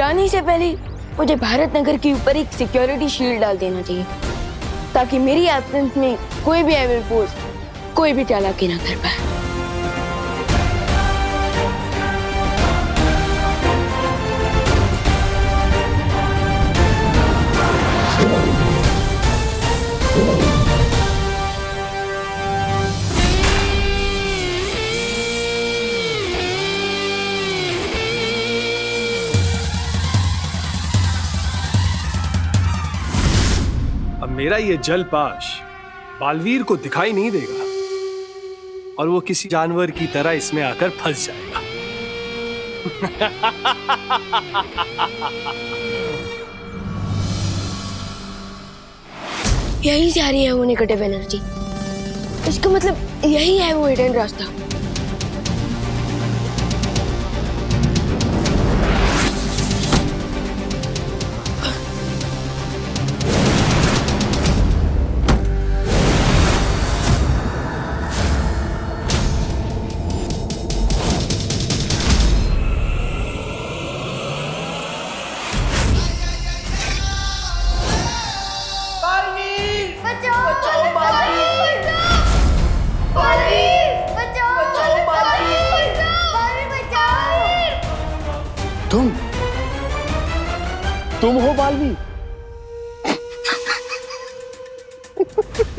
जाने से पहले मुझे भारत नगर के ऊपर एक सिक्योरिटी शील्ड डाल देना चाहिए, ताकि मेरी एब्सेंस में कोई भी एविल फोर्स कोई भी चालाकी ना कर पाए। अब मेरा ये जलपाश बालवीर को दिखाई नहीं देगा और वो किसी जानवर की तरह इसमें आकर फंस जाएगा। यहीं से आ रही है वो नेगेटिव एनर्जी। इसका मतलब यही है वो हिडन रास्ता। तुम हो बालवीर?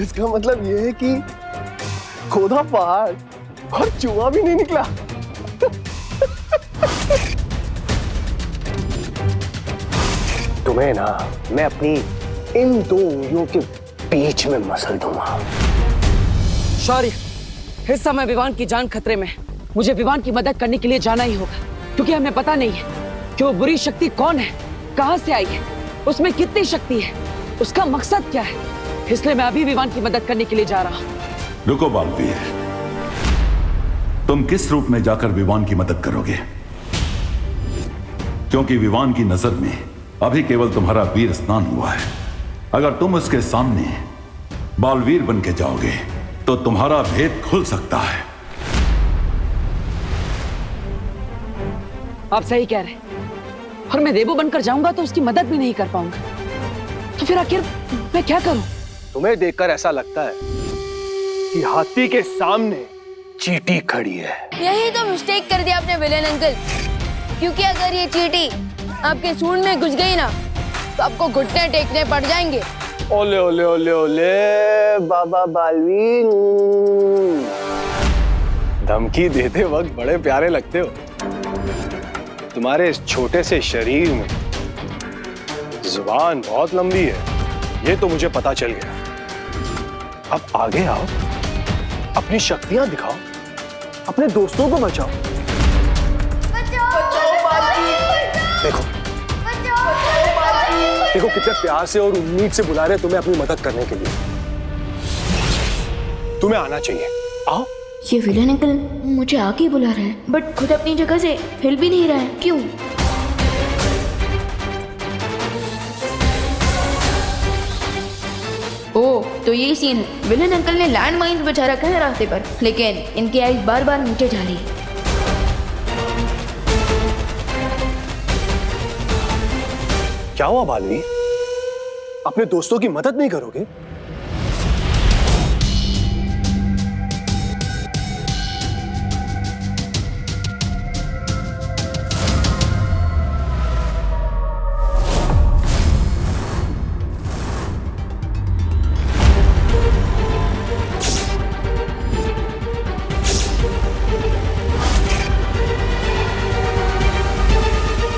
इसका मतलब ये है कि खोदा पहाड़ और चूहा भी नहीं निकला। तुम्हें ना मैं अपनी इन दो उंगलियों के बीच में मसल दूंगा। शौर्य, इस समय विवान की जान खतरे में। मुझे विवान की मदद करने के लिए जाना ही होगा, क्योंकि हमें पता नहीं है कि वो बुरी शक्ति कौन है, कहां से आई है, उसमें कितनी शक्ति है, उसका मकसद क्या है। इसलिए मैं अभी विवान की मदद करने के लिए जा रहा हूं। रुको बालवीर, तुम किस रूप में जाकर विवान की मदद करोगे? क्योंकि विवान की नजर में अभी केवल तुम्हारा वीर स्नान हुआ है। अगर तुम उसके सामने बालवीर बन के जाओगे तो तुम्हारा भेद खुल सकता है। आप सही कह रहे हैं, और मैं देवो बनकर जाऊंगा तो उसकी मदद भी नहीं कर पाऊंगा। तो फिर आखिर मैं क्या करूं? तुम्हें देखकर ऐसा लगता है कि हाथी के सामने चींटी खड़ी है। यही तो मिस्टेक कर दिया आपने विलेन अंकल, क्योंकि अगर ये चींटी आपके सूंड में घुस गई ना तो आपको घुटने टेकने पड़ जाएंगे। ओले ओले ओले ओले बाबा बालवीर, धमकी देते वक्त बड़े प्यारे लगते हो। तुम्हारे इस छोटे से शरीर में जुबान बहुत लंबी है, ये तो मुझे पता चल गया। अब आगे आओ, अपनी शक्तियां दिखाओ, अपने दोस्तों को बचाओ। देखो देखो कितने प्यार से और उम्मीद से बुला रहे हैं तुम्हें अपनी मदद करने के लिए। तुम्हें आना चाहिए, आओ। ये विलेन अंकल मुझे आके ही बुला रहा है, बट खुद अपनी जगह से हिल भी नहीं रहा है। क्यों? ओह, तो ये सीन विलेन अंकल ने लैंड माइन्स बिछा रखा है रास्ते पर, लेकिन इनकी आइज बार बार नीचे जा रही है। क्या हुआ बालवीर? अपने दोस्तों की मदद नहीं करोगे?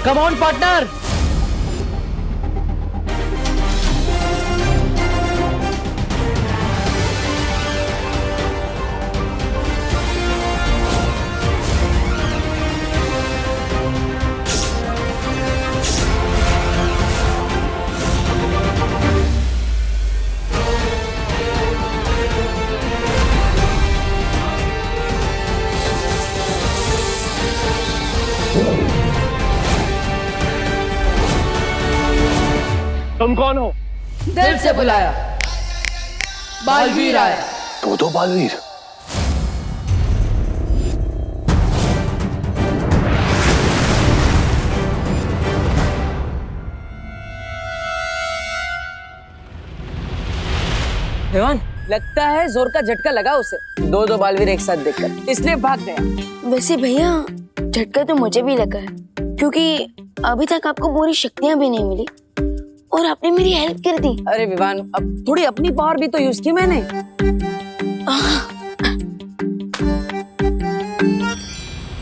Come on partner. तुम कौन हो? दिल से बुलाया, बालवीर आया। दो बालवीर। लगता है जोर का झटका लगा उसे, दो बालवीर एक साथ देखकर, इसलिए भाग गया। वैसे भैया झटका तो मुझे भी लगा है, क्योंकि अभी तक आपको पूरी शक्तियां भी नहीं मिली और आपने मेरी हेल्प कर दी। अरे विवान, अब थोड़ी अपनी पावर भी तो यूज की मैंने।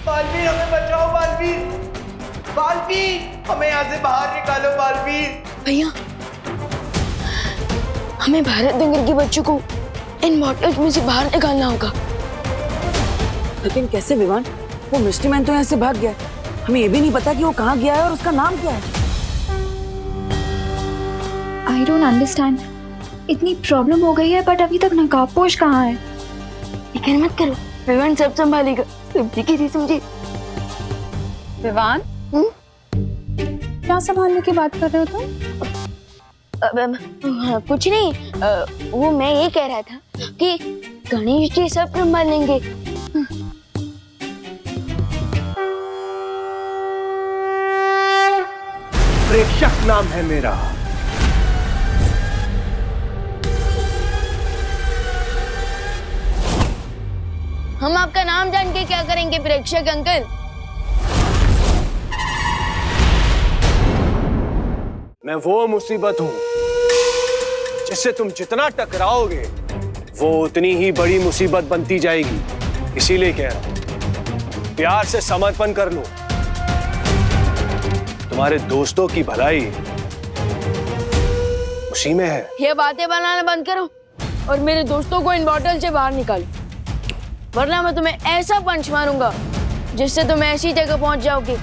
बालवीर हमें बचाओ, बालवीर, बालवीर हमें यहाँ से बाहर निकालो बालवीर। भैया हमें भारत नगर के बच्चों को इन बॉटल्स में से बाहर निकालना होगा। लेकिन कैसे विवान? वो मिस्ट्री मैन तो यहाँ से भाग गया, हमें ये भी नहीं पता कि वो कहाँ गया है और उसका नाम क्या है। I don't understand. इतनी प्रॉब्लम हो गई है बट अभी तक नकाबपोश कहाँ है? फिक्र मत करो, विवान सब संभालेगा। समझी किसी समझी। विवान, क्या संभालने की बात कर रहे हो तुम? कुछ नहीं, वो मैं ये कह रहा था कि गणेश जी सब संभाल लेंगे। प्रेक्षक नाम है मेरा। हम आपका नाम जान के क्या करेंगे प्रेक्षक अंकल? मैं वो मुसीबत हूं जिससे तुम जितना टकराओगे वो उतनी ही बड़ी मुसीबत बनती जाएगी। इसीलिए कह रहा हूं, प्यार से समर्पण कर लो। तुम्हारे दोस्तों की भलाई उसी में है। ये बातें बनाना बंद करो और मेरे दोस्तों को इन बॉटल से बाहर निकालो, वरना मैं तुम्हें ऐसा पंच मारूंगा जिससे तुम ऐसी जगह पहुंच जाओगे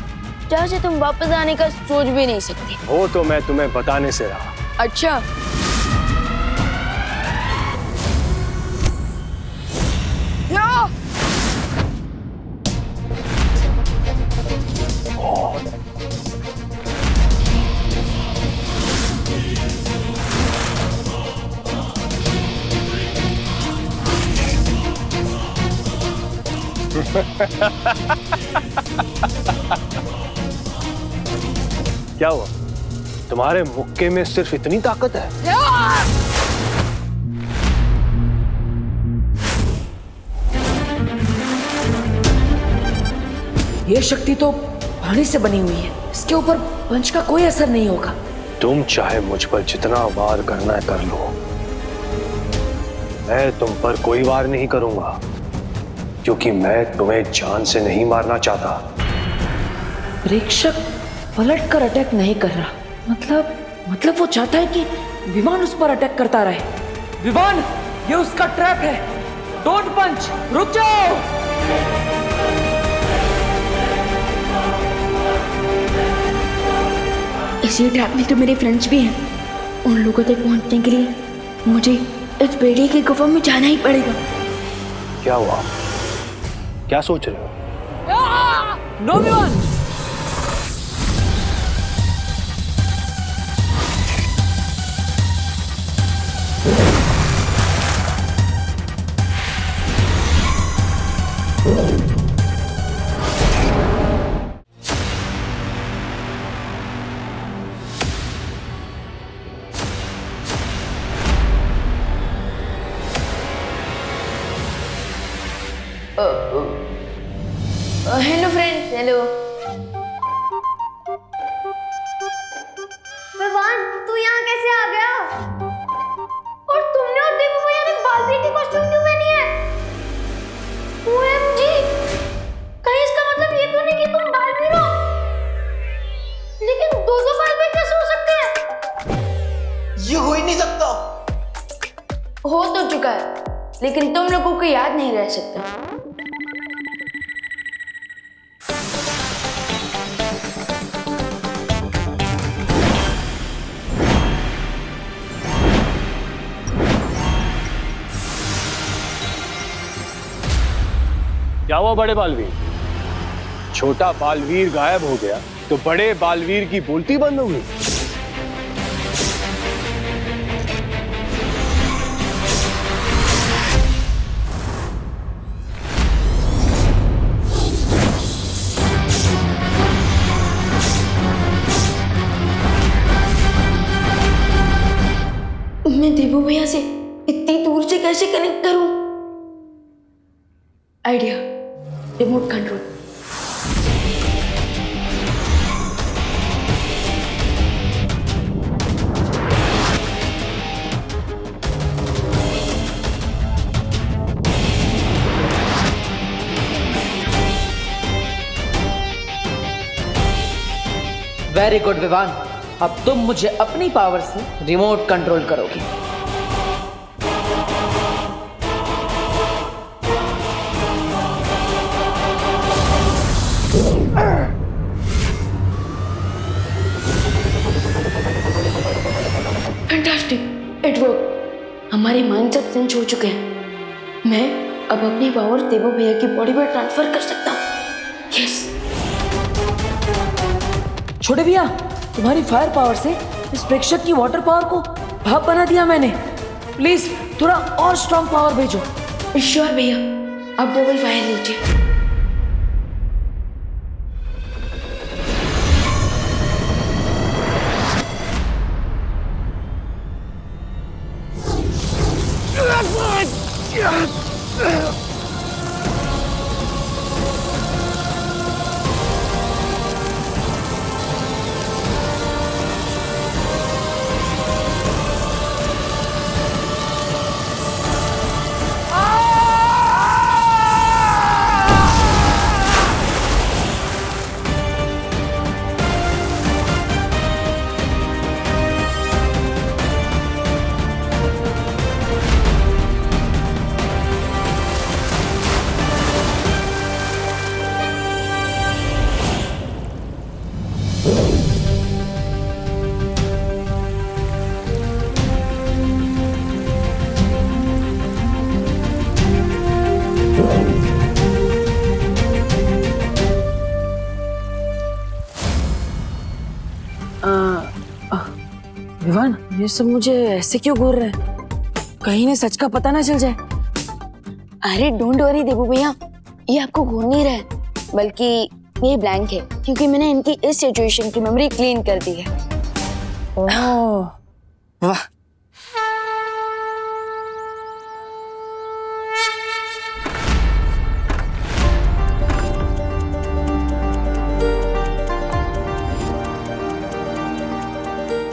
जहां से तुम वापस आने का सोच भी नहीं सकते। वो तो मैं तुम्हें बताने से रहा। अच्छा, क्या हुआ? तुम्हारे मुक्के में सिर्फ इतनी ताकत है? ये शक्ति तो पानी से बनी हुई है, इसके ऊपर पंच का कोई असर नहीं होगा। तुम चाहे मुझ पर जितना वार करना है कर लो, मैं तुम पर कोई वार नहीं करूंगा, क्योंकि मैं तुम्हें जान से नहीं मारना चाहता। प्रेक्षक पलट कर अटैक नहीं कर रहा, मतलब वो चाहता है कि विमान उस पर अटैक करता रहे। विमान, ये उसका ट्रैप है। डोंट पंच, रुक जाओ। इसी ट्रैप में तो मेरे फ्रेंड्स भी हैं। उन लोगों तक पहुंचने के लिए मुझे इस बेड़ी की गुफा में जाना ही पड़ेगा। क्या हुआ? क्या सोच रहे हो? नो विमान। Hello friends, hello. विवान, तू यहाँ कैसे आ गया? और तुमने और दीपू भैया ने बालवीर की कॉस्ट्यूम क्यों पहनी है? OMG! कहीं इसका मतलब ये तो नहीं कि तुम बालवीर हो? लेकिन दो बालवीर कैसे हो सकते हैं? ये हो ही नहीं सकता। हो तो चुका है, लेकिन तुम लोगों को याद नहीं रह सकता। क्या हुआ बड़े बालवीर? छोटा बालवीर गायब हो गया तो बड़े बालवीर की बोलती बंद हो गई। मैं दीपू भैया से इतनी दूर से कैसे कनेक्ट करूं? Idea, remote control. Very good Vivaan, अब तुम मुझे अपनी पावर से रिमोट कंट्रोल करोगी। Fantastic, it work. हमारे माइंड सब सिंच हो चुके हैं। मैं अब अपनी पावर देवो भैया की बॉडी में ट्रांसफर कर सकता हूँ। यस। छोटे भैया, तुम्हारी फायर पावर से इस प्रेक्षक की वाटर पावर को भाप बना दिया मैंने। प्लीज थोड़ा और स्ट्रॉन्ग पावर भेजो। श्योर भैया, अब डबल फायर लीजिए। विवान, ये सब मुझे ऐसे क्यों घूर रहे हैं? कहीं इन्हें सच का पता ना चल जाए। अरे डोंट वरी देवो भैया, ये आपको घूर नहीं रहा है, बल्कि ये ब्लैंक है क्योंकि मैंने इनकी इस सिचुएशन की मेमोरी क्लीन कर दी है। ओह, वाह।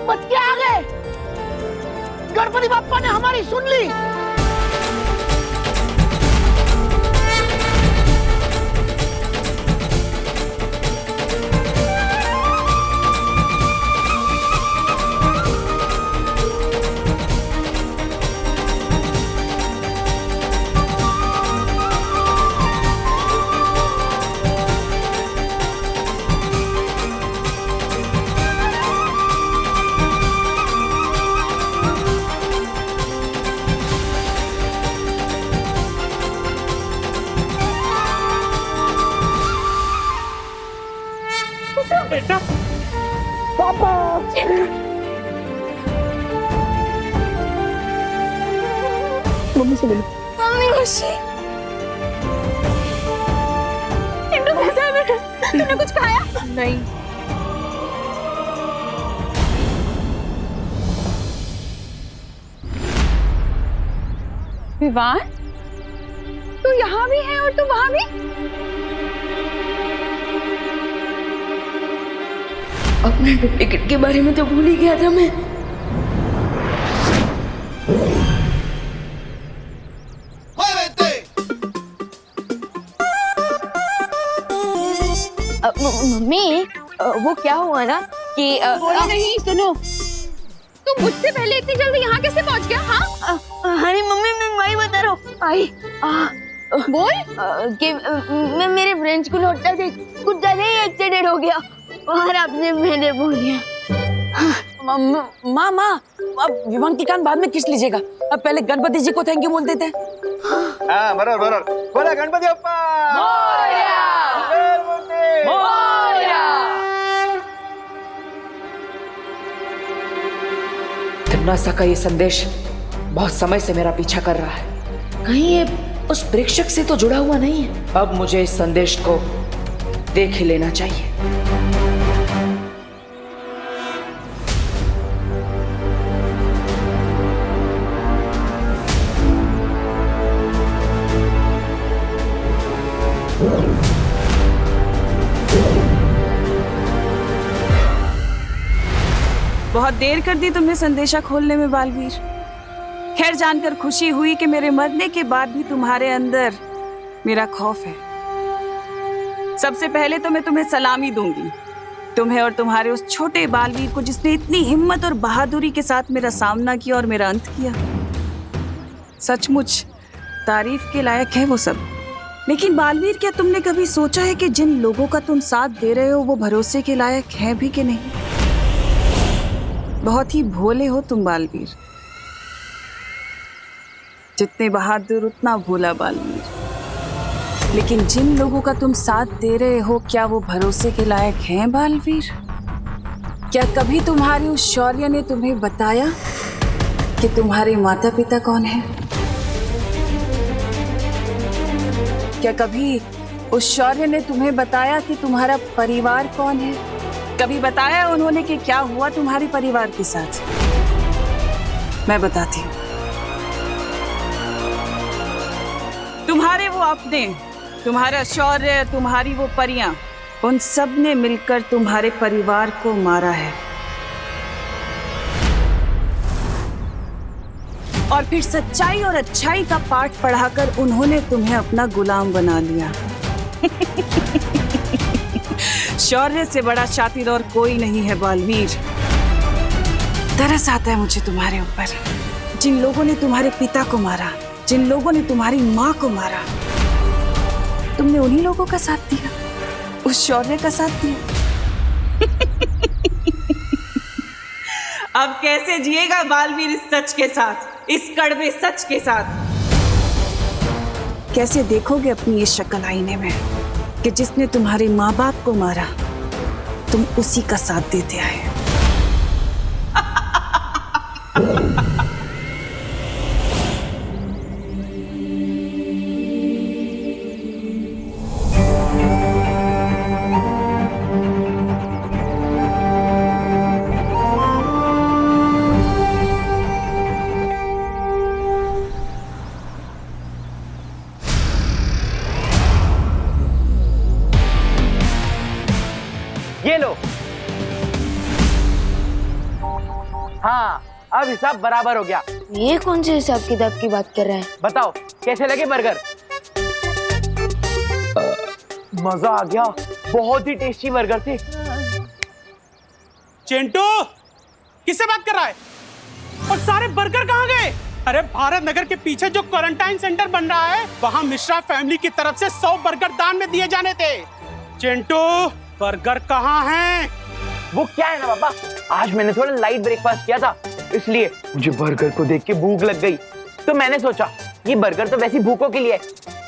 बच्चे आ गए। गणपति बाप्पा ने हमारी सुन ली। बेटा, पापा। मम्मी से मिलो। मम्मी खुशी। इंदु कैसा है बेटा? तूने कुछ खाया? नहीं। विवान, तू यहाँ भी है और तू वहाँ भी? अपने डुप्लीकेट के बारे में तो भूल ही गया था मैं। मम्मी, वो क्या हुआ ना कि बोलो नहीं, सुनो। तू मुझसे पहले इतनी जल्दी यहाँ कैसे पहुँच गया? हाँ? अरे मम्मी, मैं वही बता रहा हूँ। आई बोल। कि मैं मेरे फ्रेंड्स को लौटता थे, कुछ ज्यादा ही एक्सीडेंट हो गया और आपने मैंने बोल दिया। माँ, अब विवान की कान बाद में किस लीजिएगा, अब पहले गणपति जी को थैंक यू बोल देते हैं। हाँ, बराबर। बोला गणपति बप्पा मोरया। तिम्नासा का ये संदेश बहुत समय से मेरा पीछा कर रहा है। कहीं ये उस प्रेक्षक से तो जुड़ा हुआ नहीं है। अब मुझे इस संदेश को देख ही लेना चाहिए। बहुत देर कर दी तुमने संदेशा खोलने में बालवीर। खैर, जानकर खुशी हुई कि मेरे मरने के बाद भी तुम्हारे अंदर मेरा खौफ है। सबसे पहले तो मैं तुम्हें सलामी दूंगी, तुम्हें और तुम्हारे उस छोटे बालवीर को जिसने इतनी हिम्मत और बहादुरी के साथ मेरा सामना किया और मेरा अंत किया। सचमुच तारीफ के लायक है वो सब। लेकिन बालवीर, क्या तुमने कभी सोचा है कि जिन लोगों का तुम साथ दे रहे हो वो भरोसे के लायक हैं भी कि नहीं? बहुत ही भोले हो तुम बालवीर, जितने बहादुर उतना भोला बालवीर। लेकिन जिन लोगों का तुम साथ दे रहे हो, क्या वो भरोसे के लायक हैं बालवीर? क्या कभी तुम्हारी उस शौर्य ने तुम्हें बताया कि तुम्हारे माता पिता कौन हैं? क्या कभी उस शौर्य ने तुम्हें बताया कि तुम्हारा परिवार कौन है? कभी बताया उन्होंने कि क्या हुआ तुम्हारे परिवार के साथ? मैं बताती हूँ। तुम्हारे वो अपने, तुम्हारा शौर्य, तुम्हारी वो परियां, उन सब ने मिलकर तुम्हारे परिवार को मारा है। और फिर सच्चाई और अच्छाई का पाठ पढ़ाकर उन्होंने तुम्हें अपना गुलाम बना लिया। शौर्य से बड़ा शातिर और कोई नहीं है बालवीर। तरस आता है मुझे तुम्हारे ऊपर। जिन लोगों ने तुम्हारे पिता को मारा, जिन लोगों ने तुम्हारी माँ को मारा, तुमने उन्हीं लोगों का साथ दिया, उस शौर्य का साथ दिया। अब कैसे जिएगा बालवीर इस सच के साथ, इस कड़वे सच के साथ? कैसे देखोगे अपनी ये शक्ल आईने में कि जिसने तुम्हारे माँ बाप को मारा, तुम उसी का साथ देते आए? ये लो। हाँ, अब हिसाब बराबर हो गया। ये कौन से हिसाब किताब की बात कर रहा है? बताओ कैसे लगे बर्गर? मजा आ गया, बहुत ही टेस्टी बर्गर थे। चिंटू, किससे बात कर रहा है? और सारे बर्गर कहाँ गए? अरे भारत नगर के पीछे जो क्वारंटाइन सेंटर बन रहा है, वहाँ मिश्रा फैमिली की तरफ से 100 बर्गर दान में दिए जाने थे। चिंटू, बर्गर कहाँ हैं? वो क्या है ना पापा, आज मैंने थोड़ा लाइट ब्रेकफास्ट किया था, इसलिए मुझे बर्गर को देख के भूख लग गई। तो मैंने सोचा ये बर्गर तो वैसी भूखों के लिए,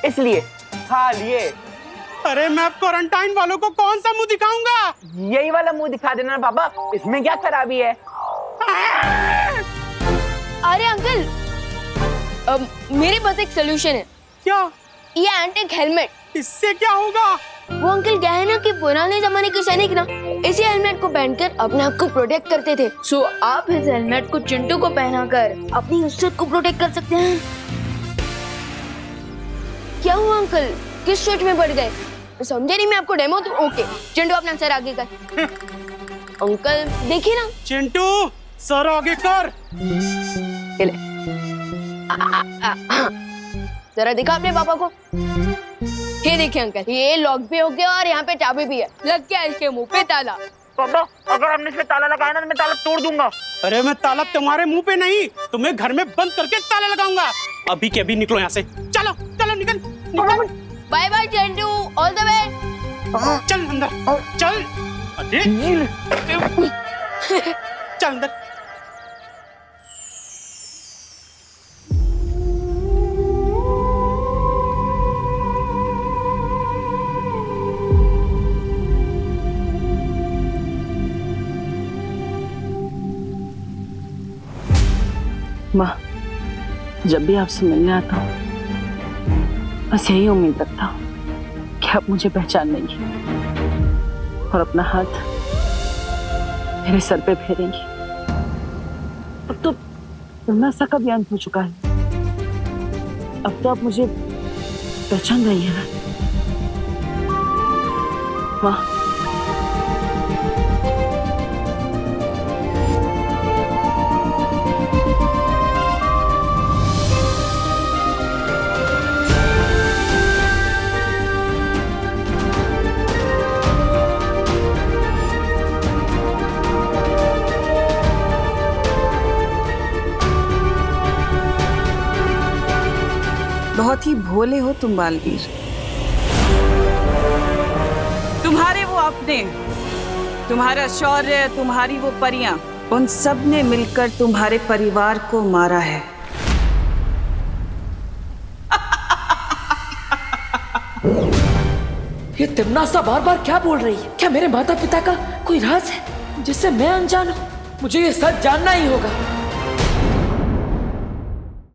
इसलिए खा लिए। अरे मैं अब क्वारंटाइन वालों को कौन सा मुंह दिखाऊंगा? यही वाला मुंह दिखा देना पापा, इसमें क्या खराबी है? अरे अंकल, मेरे पास एक सोल्यूशन है। क्या? ये एंटिक हेलमेट। इससे क्या होगा? वो अंकल क्या है ना कि पुराने जमाने के सैनिक ना इसी हेलमेट को पहनकर अपने आप को प्रोटेक्ट करते थे। सो आप इस हेलमेट को चिंटू को पहनाकर अपनी इज्जत को प्रोटेक्ट कर सकते हैं। क्या हुआ अंकल, किस सोच में पड़ गए? समझे नहीं मैं आपको डेमो तो ओके। चिंटू अपना सर आगे कर। अंकल देखिए ना। चिंटू सर आगे कर। ये ले। जरा दिखा अपने पापा को। ये देखिए अंकल, ये लॉक भी हो गया और यहाँ पे चाबी भी है। लग गया इसके मुंह पे ताला। पापा अगर हमने इसमें ताला लगाया ना तो मैं ताला तोड़ दूंगा। अरे मैं ताला तुम्हारे मुंह पे नहीं, तुम्हें घर में बंद करके ताला लगाऊंगा। अभी के अभी निकलो यहाँ से। चलो चलो निकल निकल। Bye bye Chintu, all the best. चल अंदर चल। अरे चल अंदर। माँ, जब भी आपसे मिलने आता हूँ बस यही उम्मीद रखता हूँ कि आप मुझे पहचान लेंगी और अपना हाथ मेरे सर पे फेरेंगी। अब तो तमाशा का भी अंत हो चुका है। अब तो आप मुझे पहचान रही हैं ना? माँ। बहुत ही भोले हो तुम बालवीर। तुम्हारे वो अपने, तुम्हारा शौर्य, तुम्हारी वो परियां, उन सब ने मिलकर तुम्हारे परिवार को मारा है। ये तिमनासा बार बार क्या बोल रही है? क्या मेरे माता पिता का कोई राज है जिससे मैं अनजान हूँ? मुझे ये सच जानना ही होगा।